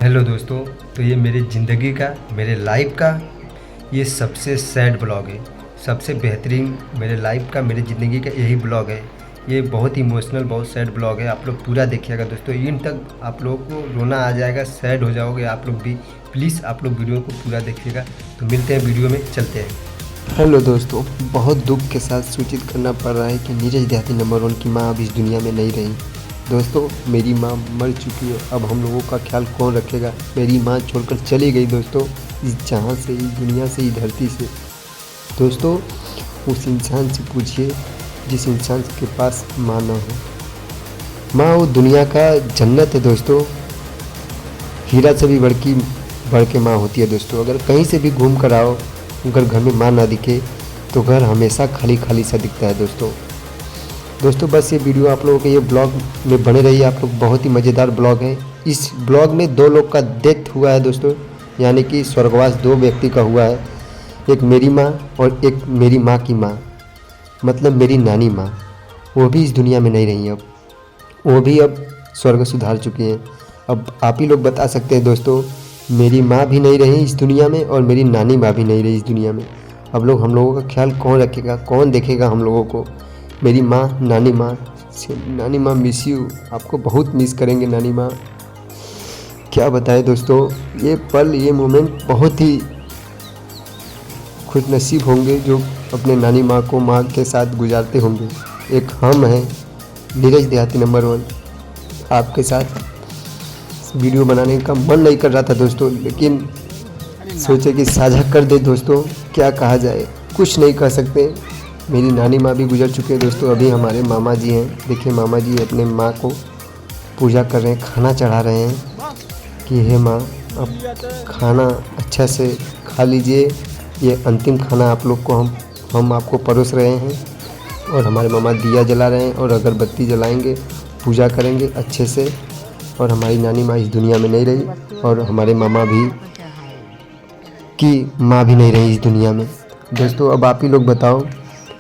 Hello दोस्तों। तो ये मेरी ज़िंदगी का, मेरे लाइफ का ये सबसे सैड ब्लॉग है। सबसे बेहतरीन मेरे लाइफ का, मेरी ज़िंदगी का यही ब्लॉग है। ये बहुत इमोशनल, बहुत सैड ब्लॉग है। आप लोग पूरा देखिएगा दोस्तों, इन तक आप लोगों को रोना आ जाएगा, सैड हो जाओगे आप लोग भी। प्लीज़ आप लोग वीडियो को पूरा देखिएगा। तो मिलते हैं वीडियो में, चलते हैं। हेलो दोस्तों, बहुत दुख के साथ सूचित करना पड़ रहा है कि नीरज देहाती नंबर 1 की मां अब इस दुनिया में नहीं रही। दोस्तों, मेरी मां मर चुकी है। अब हम लोगों का ख्याल कौन रखेगा। मेरी मां छोड़कर चली गई दोस्तों, इस जहां से, इस दुनिया से, इस धरती से। दोस्तों, उस इंसान से पूछिए जिस इंसान के पास मां ना हो। मां वो दुनिया का जन्नत है दोस्तों। हीरा से भी बढ़ के माँ होती है दोस्तों। अगर कहीं से भी घूम कर आओ, अगर घर में माँ ना दिखे तो घर हमेशा खाली खाली सा दिखता है दोस्तों बस ये वीडियो आप लोगों के ये ब्लॉग में बने रहिए आप लोग। बहुत ही मज़ेदार ब्लॉग है। इस ब्लॉग में 2 लोग का डेथ हुआ है दोस्तों, यानी कि स्वर्गवास 2 व्यक्ति का हुआ है। एक मेरी माँ और एक मेरी माँ की माँ, मतलब मेरी नानी माँ। वो भी इस दुनिया में नहीं रही। अब वो भी अब स्वर्ग सुधार चुकी हैं। अब आप ही लोग बता सकते हैं दोस्तों, मेरी माँ भी नहीं रही इस दुनिया में और मेरी नानी माँ भी नहीं रही इस दुनिया में। अब लोग हम लोगों का ख्याल कौन रखेगा, कौन देखेगा हम लोगों को। मेरी माँ, नानी माँ मिस यू, आपको बहुत मिस करेंगे नानी माँ। क्या बताएं दोस्तों, ये पल, ये मोमेंट बहुत ही खुशनसीब होंगे जो अपने नानी माँ को माँ के साथ गुजारते होंगे। एक हम हैं नीरज देहाती नंबर 1। आपके साथ वीडियो बनाने का मन नहीं कर रहा था दोस्तों, लेकिन सोचे कि साझा कर दे दोस्तों। क्या कहा जाए, कुछ नहीं कह सकते। मेरी नानी माँ भी गुजर चुके हैं दोस्तों। अभी हमारे मामा जी हैं, देखिए मामा जी अपने माँ को पूजा कर रहे हैं, खाना चढ़ा रहे हैं कि हे माँ, अब खाना अच्छा से खा लीजिए। ये अंतिम खाना आप लोग को हम आपको परोस रहे हैं। और हमारे मामा दिया जला रहे हैं और अगरबत्ती जलाएंगे, पूजा करेंगे अच्छे से। और हमारी नानी माँ इस दुनिया में नहीं रही और हमारे मामा भी की माँ भी नहीं रही इस दुनिया में दोस्तों। अब आप ही लोग बताओ,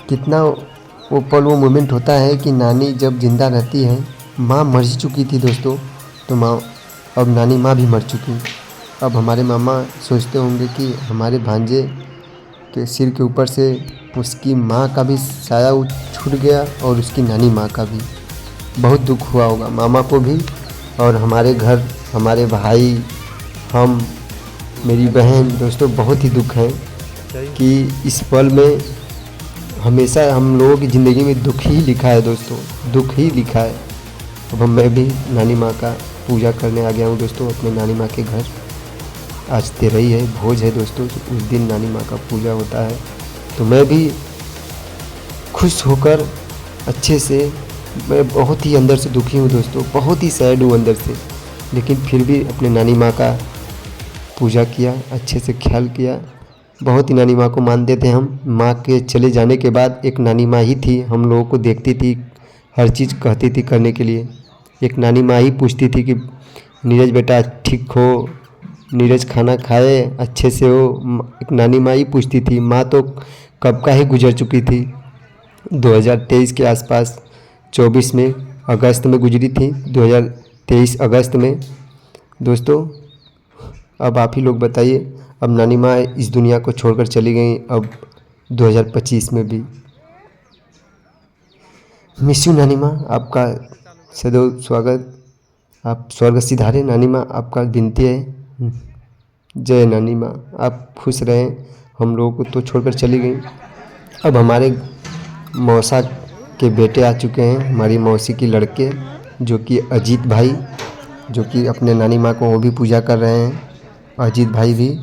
कितना वो पल, वो मोमेंट होता है कि नानी जब जिंदा रहती है, माँ मर चुकी थी दोस्तों, तो अब नानी माँ भी मर चुकी। अब हमारे मामा सोचते होंगे कि हमारे भांजे के सिर के ऊपर से उसकी माँ का भी साया छूट गया और उसकी नानी माँ का भी। बहुत दुख हुआ होगा मामा को भी। और हमारे घर, हमारे भाई, हम, मेरी बहन दोस्तों, बहुत ही दुख है कि इस पल में हमेशा हम लोगों की ज़िंदगी में दुख ही लिखा है दोस्तों, दुख ही लिखा है। अब मैं भी नानी माँ का पूजा करने आ गया हूँ दोस्तों, अपने नानी माँ के घर। आज तेरही है, भोज है दोस्तों, तो उस दिन नानी माँ का पूजा होता है। तो मैं भी खुश होकर अच्छे से, मैं बहुत ही अंदर से दुखी हूँ दोस्तों, बहुत ही सैड हूँ अंदर से, लेकिन फिर भी अपने नानी माँ का पूजा किया, अच्छे से ख्याल किया। बहुत ही नानी माँ को मानते थे हम। माँ के चले जाने के बाद एक नानी माँ ही थी, हम लोगों को देखती थी, हर चीज़ कहती थी करने के लिए। एक नानी माँ ही पूछती थी कि नीरज बेटा ठीक हो, नीरज खाना खाए, अच्छे से हो। एक नानी माँ ही पूछती थी। माँ तो कब का ही गुजर चुकी थी, 2023 के आसपास, 24 में, अगस्त में गुजरी थी, 2023 अगस्त में दोस्तों। अब आप ही लोग बताइए, अब नानी माँ इस दुनिया को छोड़कर चली गई, अब 2025 में भी। मिस यू नानी माँ, आपका सदैव स्वागत। आप स्वर्ग सिधारे नानी माँ, आपका विनती है। जय नानी माँ, आप खुश रहें। हम लोगों को तो छोड़कर चली गई। अब हमारे मौसा के बेटे आ चुके हैं, हमारी मौसी की लड़के, जो कि अजीत भाई, जो कि अपने नानी माँ को वो भी पूजा कर रहे हैं। अजीत भाई भी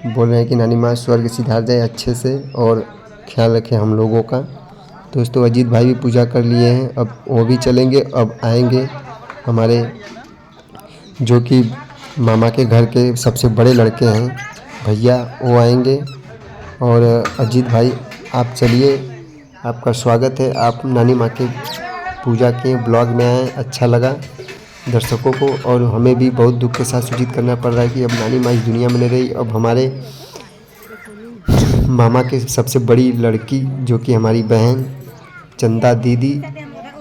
बोल रहे हैं कि नानी माँ स्वर्ग सिधार जाए अच्छे से और ख्याल रखें हम लोगों का। दोस्तों, अजीत भाई भी पूजा कर लिए हैं, अब वो भी चलेंगे। अब आएंगे हमारे, जो कि मामा के घर के सबसे बड़े लड़के हैं, भैया, वो आएंगे। और अजीत भाई, आप चलिए, आपका स्वागत है। आप नानी माँ के पूजा के ब्लॉग में आए, अच्छा लगा दर्शकों को। और हमें भी बहुत दुख के साथ सूचित करना पड़ रहा है कि अब नानी माँ इस दुनिया में नहीं रही। अब हमारे मामा के सबसे बड़ी लड़की, जो कि हमारी बहन चंदा दीदी,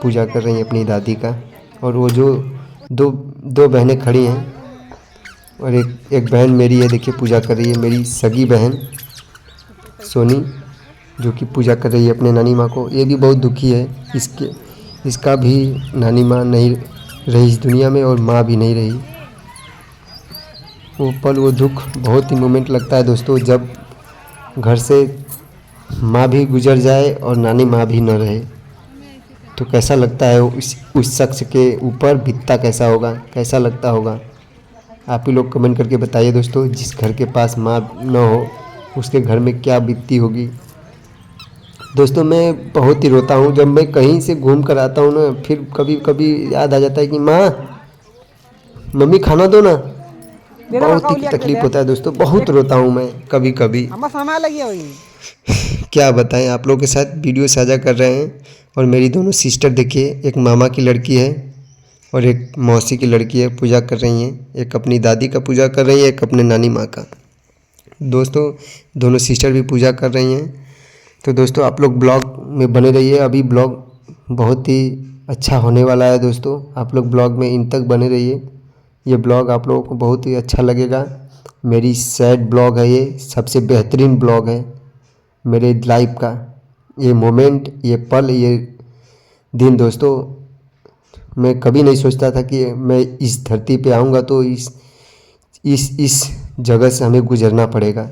पूजा कर रही हैं अपनी दादी का। और वो जो दो दो बहनें खड़ी हैं, और एक बहन मेरी है, देखिए पूजा कर रही है, मेरी सगी बहन सोनी, जो कि पूजा कर रही है अपने नानी माँ को। ये भी बहुत दुखी है, इसका भी नानी माँ नहीं रही इस दुनिया में और माँ भी नहीं रही। वो पल, वो दुख, बहुत ही मोमेंट लगता है दोस्तों, जब घर से माँ भी गुजर जाए और नानी माँ भी न रहे, तो कैसा लगता है उस शख्स के ऊपर बीतता कैसा होगा, कैसा लगता होगा। आप ही लोग कमेंट करके बताइए दोस्तों, जिस घर के पास माँ न हो उसके घर में क्या बीतती होगी। दोस्तों मैं बहुत ही रोता हूँ जब मैं कहीं से घूम कर आता हूँ ना, फिर कभी कभी याद आ जाता है कि माँ, मम्मी खाना दो ना। बहुत ही तकलीफ होता है दोस्तों, बहुत रोता हूँ मैं कभी कभी। क्या बताएं, आप लोगों के साथ वीडियो साझा कर रहे हैं। और मेरी दोनों सिस्टर देखिए, एक मामा की लड़की है और एक मौसी की लड़की है, पूजा कर रही हैं। एक अपनी दादी का पूजा कर रही है, एक अपने नानी माँ का। दोस्तों दोनों सिस्टर भी पूजा कर रही हैं। तो दोस्तों आप लोग ब्लॉग में बने रहिए, अभी ब्लॉग बहुत ही अच्छा होने वाला है दोस्तों। आप लोग ब्लॉग में इन तक बने रहिए, ये ब्लॉग आप लोगों को बहुत ही अच्छा लगेगा। मेरी सैड ब्लॉग है, ये सबसे बेहतरीन ब्लॉग है मेरे लाइफ का। ये मोमेंट, ये पल, ये दिन दोस्तों, मैं कभी नहीं सोचता था कि मैं इस धरती पे आऊँगा तो इस जगह से हमें गुजरना पड़ेगा।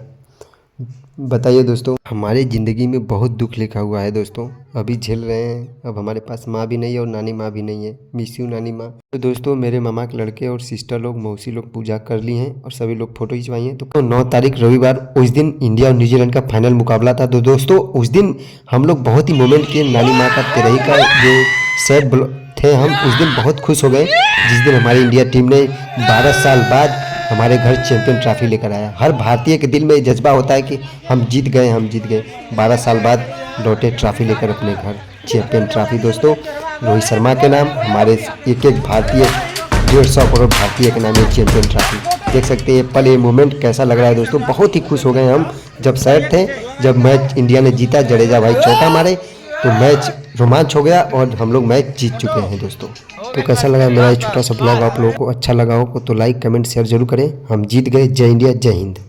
बताइए दोस्तों, हमारे ज़िंदगी में बहुत दुख लिखा हुआ है दोस्तों, अभी झेल रहे हैं। अब हमारे पास माँ भी नहीं है और नानी माँ भी नहीं है। मिस यू नानी माँ। तो दोस्तों मेरे मामा के लड़के और सिस्टर लोग, मौसी लोग पूजा कर ली हैं और सभी लोग फ़ोटो खिंचवाई हैं। तो 9 तारीख रविवार, उस दिन इंडिया और न्यूजीलैंड का फाइनल मुकाबला था। तो दोस्तों उस दिन हम लोग बहुत ही मोमेंट किए। नानी माँ का तेरही का जो सैड थे, हम उस दिन बहुत खुश हो गए जिस दिन हमारी इंडिया टीम ने 12 साल बाद हमारे घर चैंपियन ट्रॉफी लेकर आया। हर भारतीय के दिल में जज्बा होता है कि हम जीत गए, हम जीत गए। 12 साल बाद लौटे ट्रॉफी लेकर अपने घर, चैंपियन ट्रॉफी दोस्तों। रोहित शर्मा के नाम, हमारे एक एक भारतीय, 150 करोड़ भारतीय के नाम ये चैंपियन ट्रॉफी। देख सकते हैं ये पल, ये मोमेंट कैसा लग रहा है दोस्तों। बहुत ही खुश हो गए हम जब सैड थे, जब मैच इंडिया ने जीता, जडेजा भाई चौका मारे तो मैच रोमांच हो गया और हम लोग मैच जीत चुके हैं दोस्तों। तो कैसा लगा मेरा ये छोटा सा ब्लॉग, आप लोगों को अच्छा लगा हो तो लाइक कमेंट शेयर जरूर करें। हम जीत गए। जय इंडिया, जय हिंद।